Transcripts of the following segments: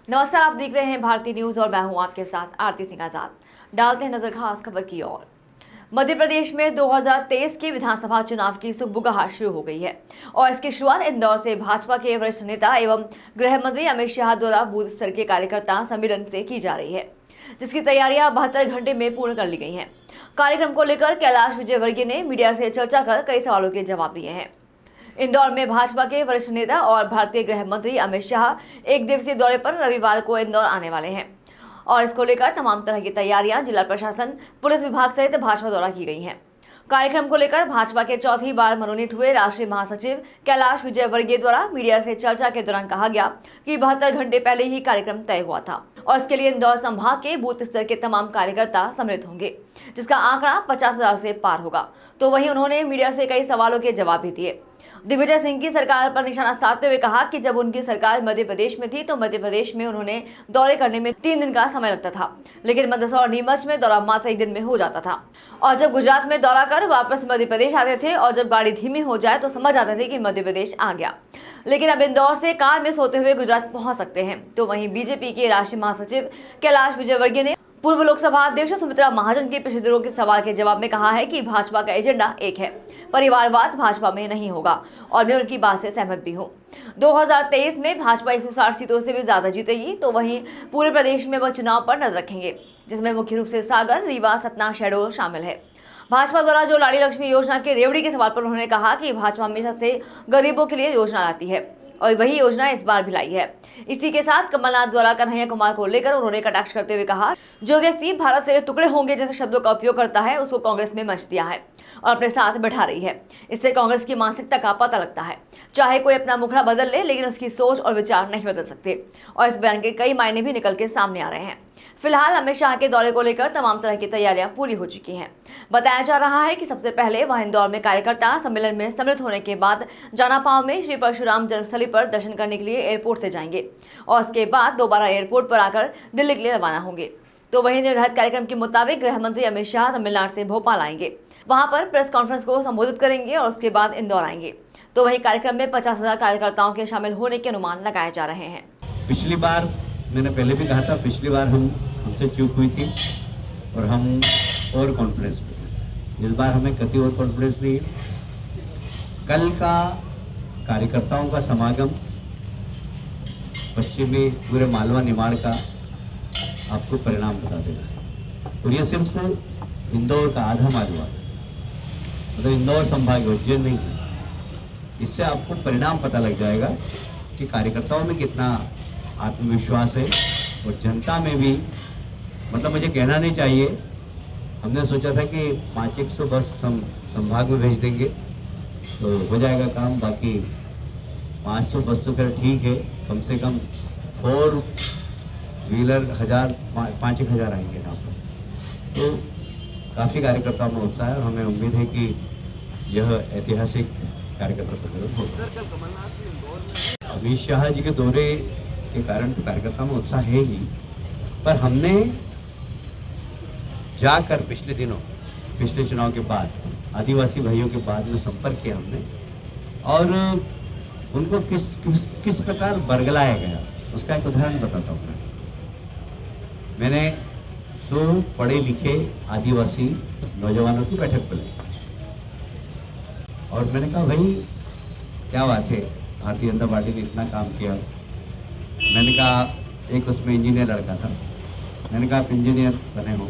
नमस्कार, आप देख रहे हैं भारतीय न्यूज और मैं हूं आपके साथ आरती सिंह आजाद। डालते हैं नजर खास खबर की ओर। मध्य प्रदेश में 2023 के विधानसभा चुनाव की सुगबुगाहट शुरू हो गई है और इसकी शुरुआत इंदौर से भाजपा के वरिष्ठ नेता एवं गृह मंत्री अमित शाह द्वारा बूथ स्तर के कार्यकर्ता सम्मेलन से की जा रही है, जिसकी तैयारियां 72 घंटे में पूर्ण कर ली गई हैं। कार्यक्रम को लेकर कैलाश विजयवर्गीय ने मीडिया से चर्चा कर कई सवालों के जवाब दिए हैं। इंदौर में भाजपा के वरिष्ठ नेता और भारतीय गृह मंत्री अमित शाह एक दिवसीय दौरे पर रविवार को इंदौर आने वाले हैं और इसको लेकर तमाम तरह की तैयारियां जिला प्रशासन, पुलिस विभाग सहित भाजपा द्वारा की गई हैं। कार्यक्रम को लेकर भाजपा के चौथी बार मनोनीत हुए राष्ट्रीय महासचिव कैलाश विजयवर्गीय द्वारा मीडिया से चर्चा के दौरान कहा गया कि 72 घंटे पहले ही कार्यक्रम तय हुआ था और इसके लिए इंदौर संभाग के बूथ स्तर के तमाम कार्यकर्ता सम्मिलित होंगे, जिसका आंकड़ा 50,000 से पार होगा। तो वहीं उन्होंने मीडिया से कई सवालों के जवाब भी दिए। दिग्विजय सिंह की सरकार पर निशाना साधते हुए कहा कि जब उनकी सरकार मध्य प्रदेश में थी तो मध्य प्रदेश में उन्होंने दौरे करने में 3 दिन का समय लगता था, लेकिन मंदसौर और नीमच में दौरा मात्र 1 दिन में हो जाता था। और जब गुजरात में दौरा कर वापस मध्य प्रदेश आते थे और जब गाड़ी धीमी हो जाए तो समझ आते थे कि मध्य प्रदेश आ गया, लेकिन अब इंदौर से कार में सोते हुए गुजरात पहुंच सकते हैं। तो वहीं बीजेपी के राष्ट्रीय महासचिव कैलाश विजयवर्गीय ने पूर्व लोकसभा अध्यक्ष सुमित्रा महाजन के पिछले दिनों के सवाल के जवाब में कहा है कि भाजपा का एजेंडा एक है, परिवारवाद भाजपा में नहीं होगा और मैं उनकी बात से सहमत भी हूं। 2023 में भाजपा 160 सीटों से भी ज्यादा जीतेगी, तो वहीं पूरे प्रदेश में वह चुनाव पर नजर रखेंगे, जिसमें मुख्य रूप से सागर, रीवा, सतना, शहडोल शामिल है। भाजपा द्वारा जो लाड़ी लक्ष्मी योजना के रेवड़ी के सवाल पर उन्होंने कहा कि भाजपा हमेशा से गरीबों के लिए योजना लाती है और वही योजना इस बार भी लाई है। इसी के साथ कमलनाथ द्वारा कन्हैया कुमार को लेकर उन्होंने कटाक्ष करते हुए कहा, जो व्यक्ति भारत तेरे टुकड़े होंगे जैसे शब्दों का उपयोग करता है उसको कांग्रेस में मंच दिया है और अपने साथ बैठा रही है। इससे कांग्रेस की मानसिकता का पता लगता है। चाहे कोई अपना मुखड़ा बदल ले, लेकिन उसकी सोच और विचार नहीं बदल सकते और इस बयान के कई मायने भी निकल के सामने आ रहे हैं। फिलहाल अमित शाह के दौरे को लेकर तमाम तरह की तैयारियां पूरी हो चुकी हैं। बताया जा रहा है कि सबसे पहले वह इंदौर में कार्यकर्ता सम्मेलन में सम्मिलित होने के बाद जानापाव में श्री परशुराम जन्मस्थली पर दर्शन करने के लिए एयरपोर्ट से जाएंगे और उसके बाद दोबारा एयरपोर्ट पर आकर दिल्ली के लिए रवाना होंगे। तो वहीं निर्धारित कार्यक्रम के मुताबिक गृह मंत्री अमित शाह तमिलनाडु से भोपाल आएंगे, वहां पर प्रेस कॉन्फ्रेंस को संबोधित करेंगे और उसके बाद इंदौर आएंगे। तो वहीं कार्यक्रम में 50,000 कार्यकर्ताओं के शामिल होने के अनुमान लगाए जा रहे हैं। पिछली बार मैंने पहले भी कहा था, पिछली बार हमसे चूक हुई थी और हम और कॉन्फिडेंस में थे। इस बार हमें कति और कॉन्फिडेंस नहीं है। कल का कार्यकर्ताओं का समागम पश्चिमी पूरे मालवा निमाड़ का आपको परिणाम बता देगा और ये सिर्फ इंदौर का आधा मालवा, मतलब इंदौर संभाग उज्जैन नहीं है। इससे आपको परिणाम पता लग जाएगा कि कार्यकर्ताओं में कितना आत्मविश्वास है और जनता में भी। मतलब मुझे कहना नहीं चाहिए, हमने सोचा था कि 500 बस संभाग में भेज देंगे तो हो जाएगा काम। बाकी 500 बस तो खैर ठीक है, कम से कम 4 व्हीलर 5,000 आएंगे यहाँ पर। तो काफ़ी कार्यकर्ताओं में उत्साह है और हमें उम्मीद है कि यह ऐतिहासिक कार्यकर्ता सम्मेलन होगा। अमित शाह जी के दौरे के कारण तो कार्यकर्ताओं में उत्साह है ही, पर हमने जाकर पिछले दिनों, पिछले चुनाव के बाद आदिवासी भाइयों के बाद में संपर्क किया हमने और उनको किस प्रकार बरगलाया गया उसका एक उदाहरण बताता हूँ। मैंने 100 पढ़े लिखे आदिवासी नौजवानों की बैठक बुलाई और मैंने कहा भाई क्या बात है, भारतीय जनता पार्टी ने इतना काम किया। मैंने कहा, एक उसमें इंजीनियर लड़का था, मैंने कहा आप इंजीनियर बने हो,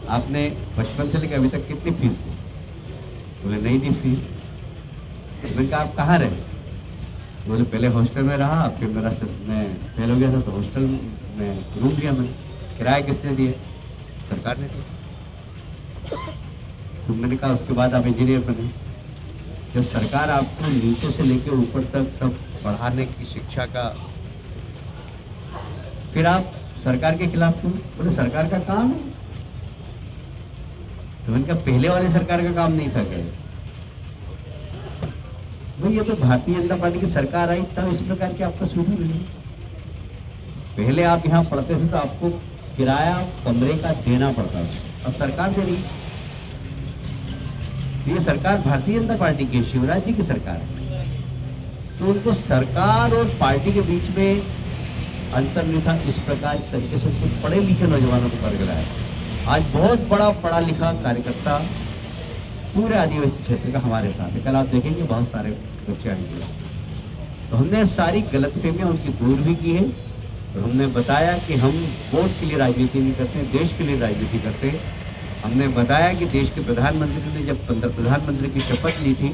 आपने बचपन से लेकर अभी तक कितनी फीस दी? बोले नहीं दी फीस। मैंने कहा आप कहाँ रहे? बोले पहले हॉस्टल में रहा, फिर मैं फेल हो गया था तो हॉस्टल में रूम लिया मैंने। किराया किसने दिया? सरकार ने दिया। तो मैंने कहा उसके बाद आप इंजीनियर बने। जब सरकार आपको नीचे से लेकर ऊपर तक सब पढ़ाने की शिक्षा का, फिर आप सरकार के खिलाफ क्यों? बोले सरकार का काम है। तो मैंने कहा पहले वाली सरकार का काम नहीं था क्या? भाई ये तो भारतीय जनता पार्टी की सरकार आई तब इस प्रकार की आपको सुविधा मिली। पहले आप यहाँ पढ़ते थे तो आपको किराया कमरे का देना पड़ता था, अब सरकार दे रही है। ये सरकार भारतीय जनता पार्टी की, शिवराज जी की सरकार है। तो उनको सरकार और पार्टी के बीच में अंतर नहीं था। इस प्रकार तरीके से उनको पढ़े लिखे नौजवानों को कर गिराया। आज बहुत बड़ा पढ़ा लिखा कार्यकर्ता पूरे आदिवासी क्षेत्र का हमारे साथ है। कल आप देखेंगे बहुत सारे बच्चे आएंगे। तो हमने सारी गलतफहमियां उनकी दूर भी की है और हमने बताया कि हम वोट के लिए राजनीति नहीं करते हैं, देश के लिए राजनीति करते हैं। हमने बताया कि देश के प्रधानमंत्री ने जब प्रधानमंत्री की शपथ ली थी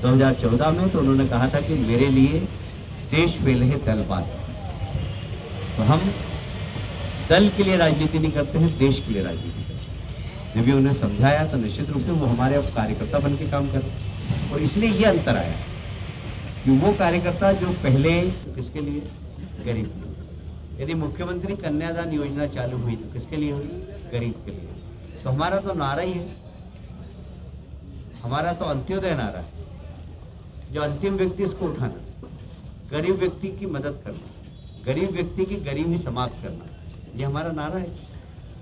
2014 में, तो उन्होंने कहा था कि मेरे लिए देश पहले है दल बाद। तो हम दल के लिए राजनीति नहीं करते हैं, देश के लिए राजनीति करते हैं। जब भी उन्हें समझाया तो निश्चित रूप से वो हमारे अब कार्यकर्ता बन के काम कर, और इसलिए ये अंतर आया कि वो कार्यकर्ता जो पहले किसके लिए, गरीब के लिए। यदि मुख्यमंत्री कन्यादान योजना चालू हुई तो किसके लिए हुई, गरीब के लिए। तो हमारा तो नारा ही है, हमारा तो अंत्योदय नारा है, जो अंतिम व्यक्ति इसको उठाना, गरीब व्यक्ति की मदद करना, गरीब व्यक्ति की गरीबी समाप्त करना, ये हमारा नारा है।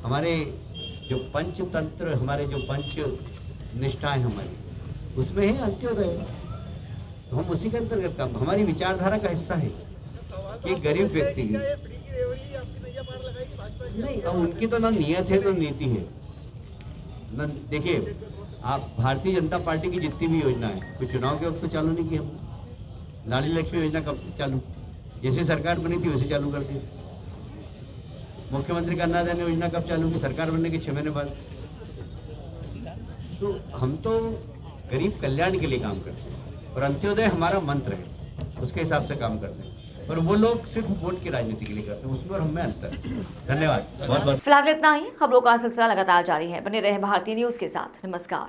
हमारे जो पंचतंत्र, हमारे जो पंच निष्ठाएं हमारी, उसमें है अंत्योदय। तो हम उसी के अंतर्गत काम, हमारी विचारधारा का हिस्सा है कि गरीब व्यक्ति नहीं, अब उनकी तो ना नियत है तो नीति है ना। देखिए आप भारतीय जनता पार्टी की जितनी भी योजना है, कोई चुनाव के वक्त तो चालू नहीं की हमने। लाडली लक्ष्मी योजना कब से चालू, जैसे सरकार बनी थी वैसे चालू कर दी। मुख्यमंत्री कन्यादान योजना कब चालू की, सरकार बनने के 6 महीने बाद। तो हम तो गरीब कल्याण के लिए काम करते हैं और अंत्योदय हमारा मंत्र है, उसके हिसाब से काम करते हैं। पर वो लोग सिर्फ वोट की राजनीति के लिए करते हैं, उसमें और हमें अंतर है। धन्यवाद बहुत बहुत। फिलहाल इतना ही। खबरों का सिलसिला लगातार जारी है, बने रहे भारतीय न्यूज के साथ। नमस्कार।